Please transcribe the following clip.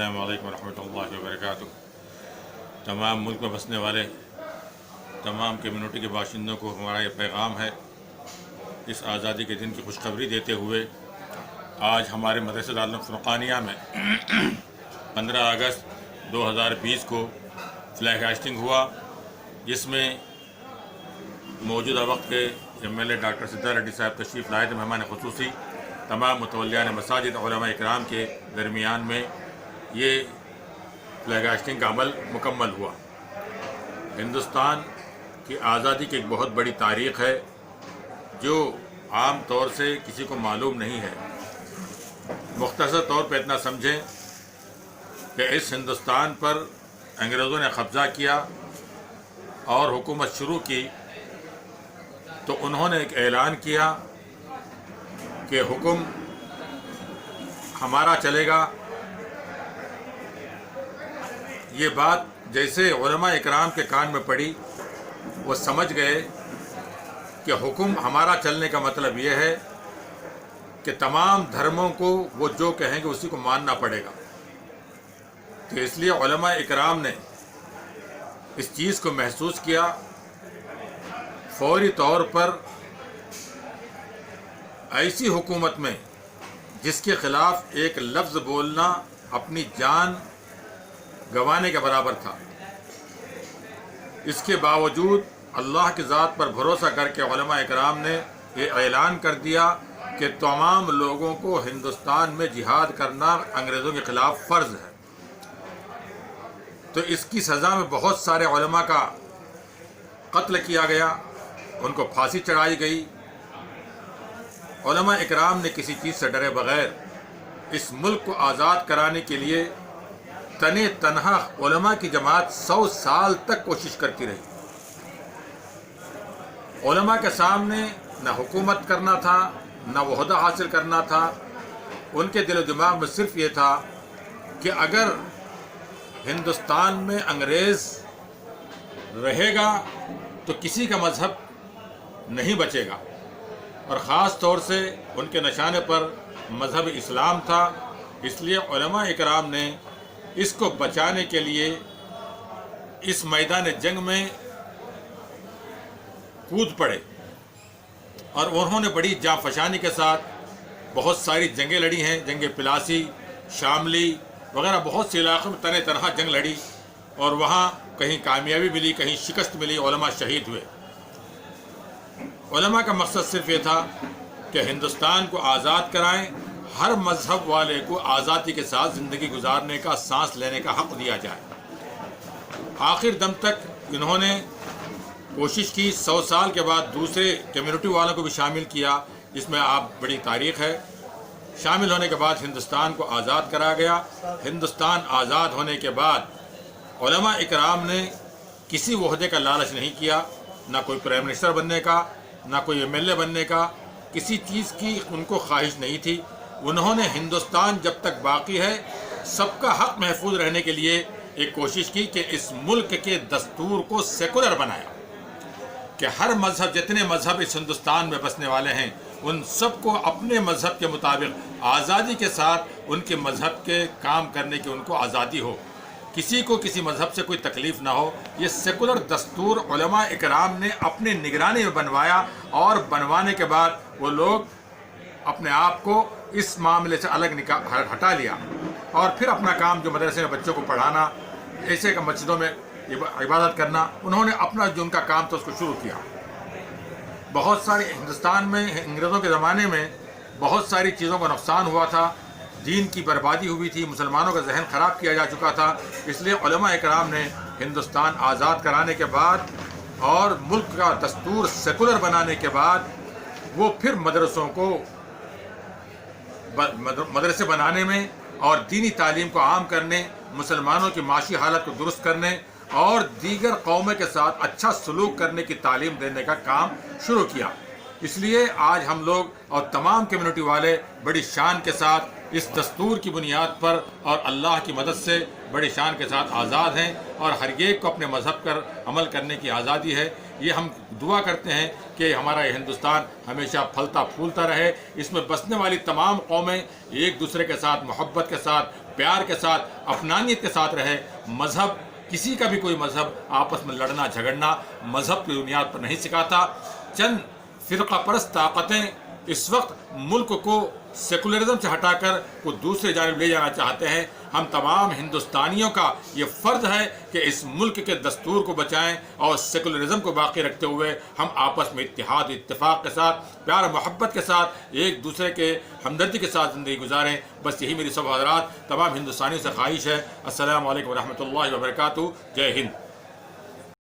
السلام علیکم ورحمۃ اللہ وبرکاتہ۔ تمام ملک میں بسنے والے تمام کمیونٹی کے باشندوں کو ہمارا یہ پیغام ہے، اس آزادی کے دن کی خوشخبری دیتے ہوئے آج ہمارے مدرسہ دارالعلوم فرقانیہ میں 15 اگست 2020 کو فلیگ ہاسٹنگ ہوا، جس میں موجودہ وقت کے M L A doctor Sudha Reddy صاحب تشریف لائے تھے مہمان خصوصی۔ تمام متولیان مساجد علماء اکرام کے درمیان میں یہ فلیگ ہاسٹنگ کا عمل مکمل ہوا۔ ہندوستان کی آزادی کی ایک بہت بڑی تاریخ ہے جو عام طور سے کسی کو معلوم نہیں ہے۔ مختصر طور پہ اتنا سمجھیں کہ اس ہندوستان پر انگریزوں نے قبضہ کیا اور حکومت شروع کی تو انہوں نے ایک اعلان کیا کہ حکم ہمارا چلے گا۔ یہ بات جیسے علماء اکرام کے کان میں پڑی، وہ سمجھ گئے کہ حکم ہمارا چلنے کا مطلب یہ ہے کہ تمام دھرموں کو وہ جو کہیں گے اسی کو ماننا پڑے گا۔ تو اس لیے علماء اکرام نے اس چیز کو محسوس کیا، فوری طور پر ایسی حکومت میں جس کے خلاف ایک لفظ بولنا اپنی جان گنوانے کے برابر تھا، اس کے باوجود اللہ کی ذات پر بھروسہ کر کے علماء اکرام نے یہ اعلان کر دیا کہ تمام لوگوں کو ہندوستان میں جہاد کرنا انگریزوں کے خلاف فرض ہے۔ تو اس کی سزا میں بہت سارے علماء کا قتل کیا گیا، ان کو پھانسی چڑھائی گئی۔ علماء اکرام نے کسی چیز سے ڈرے بغیر اس ملک کو آزاد کرانے کے لیے تنہا علماء کی جماعت 100 سال تک کوشش کرتی رہی۔ علماء کے سامنے نہ حکومت کرنا تھا، نہ عہدہ حاصل کرنا تھا، ان کے دل و دماغ میں صرف یہ تھا کہ اگر ہندوستان میں انگریز رہے گا تو کسی کا مذہب نہیں بچے گا، اور خاص طور سے ان کے نشانے پر مذہب اسلام تھا۔ اس لیے علماء اکرام نے اس کو بچانے کے لیے اس میدان جنگ میں کود پڑے، اور انہوں نے بڑی جانفشانی کے ساتھ بہت ساری جنگیں لڑی ہیں۔ جنگ پلاسی، شاملی وغیرہ بہت سے علاقوں میں تنہا جنگ لڑی، اور وہاں کہیں کامیابی ملی، کہیں شکست ملی، علماء شہید ہوئے۔ علماء کا مقصد صرف یہ تھا کہ ہندوستان کو آزاد کرائیں، ہر مذہب والے کو آزادی کے ساتھ زندگی گزارنے کا، سانس لینے کا حق دیا جائے۔ آخر دم تک انہوں نے کوشش کی۔ 100 سال کے بعد دوسرے کمیونٹی والوں کو بھی شامل کیا، جس میں آپ بڑی تاریخ ہے۔ شامل ہونے کے بعد ہندوستان کو آزاد کرا گیا۔ ہندوستان آزاد ہونے کے بعد علماء اکرام نے کسی عہدے کا لالچ نہیں کیا، نہ کوئی پرائم منسٹر بننے کا، نہ کوئی ایم ایل اے بننے کا، کسی چیز کی ان کو خواہش نہیں تھی۔ انہوں نے ہندوستان جب تک باقی ہے سب کا حق محفوظ رہنے کے لیے ایک کوشش کی کہ اس ملک کے دستور کو سیکولر بنایا، کہ ہر مذہب، جتنے مذہب اس ہندوستان میں بسنے والے ہیں، ان سب کو اپنے مذہب کے مطابق آزادی کے ساتھ ان کے مذہب کے کام کرنے کی ان کو آزادی ہو، کسی کو کسی مذہب سے کوئی تکلیف نہ ہو۔ یہ سیکولر دستور علماء اکرام نے اپنی نگرانی میں بنوایا، اور بنوانے کے بعد وہ لوگ اپنے آپ کو اس معاملے سے الگ ہٹا لیا، اور پھر اپنا کام جو مدرسے میں بچوں کو پڑھانا، ایسے مسجدوں میں عبادت کرنا، انہوں نے اپنا جو ان کا کام تھا اس کو شروع کیا۔ بہت سارے ہندوستان میں انگریزوں کے زمانے میں بہت ساری چیزوں کا نقصان ہوا تھا، دین کی بربادی ہوئی تھی، مسلمانوں کا ذہن خراب کیا جا چکا تھا۔ اس لیے علماء اکرام نے ہندوستان آزاد کرانے کے بعد اور ملک کا دستور سیکولر بنانے کے بعد وہ پھر مدرسے بنانے میں اور دینی تعلیم کو عام کرنے، مسلمانوں کی معاشی حالت کو درست کرنے اور دیگر قوموں کے ساتھ اچھا سلوک کرنے کی تعلیم دینے کا کام شروع کیا۔ اس لیے آج ہم لوگ اور تمام کمیونٹی والے بڑی شان کے ساتھ اس دستور کی بنیاد پر اور اللہ کی مدد سے بڑی شان کے ساتھ آزاد ہیں، اور ہر ایک کو اپنے مذہب پر عمل کرنے کی آزادی ہے۔ یہ ہم دعا کرتے ہیں کہ ہمارا یہ ہندوستان ہمیشہ پھلتا پھولتا رہے، اس میں بسنے والی تمام قومیں ایک دوسرے کے ساتھ محبت کے ساتھ پیار کے ساتھ اپنانیت کے ساتھ رہے. مذہب کسی کا بھی کوئی مذہب آپس میں لڑنا جھگڑنا مذہب کی بنیاد پر نہیں سکھاتا. چند فرقہ پرست طاقتیں اس وقت ملک کو سیکولرزم سے ہٹا کر وہ دوسرے جانب لے جانا چاہتے ہیں. ہم تمام ہندوستانیوں کا یہ فرض ہے کہ اس ملک کے دستور کو بچائیں اور سیکولرزم کو باقی رکھتے ہوئے ہم آپس میں اتحاد اتفاق کے ساتھ پیار و محبت کے ساتھ ایک دوسرے کے ہمدردی کے ساتھ زندگی گزاریں. بس یہی میری سب حضرات تمام ہندوستانیوں سے خواہش ہے. السلام علیکم ورحمۃ اللہ وبرکاتہ. جے ہند.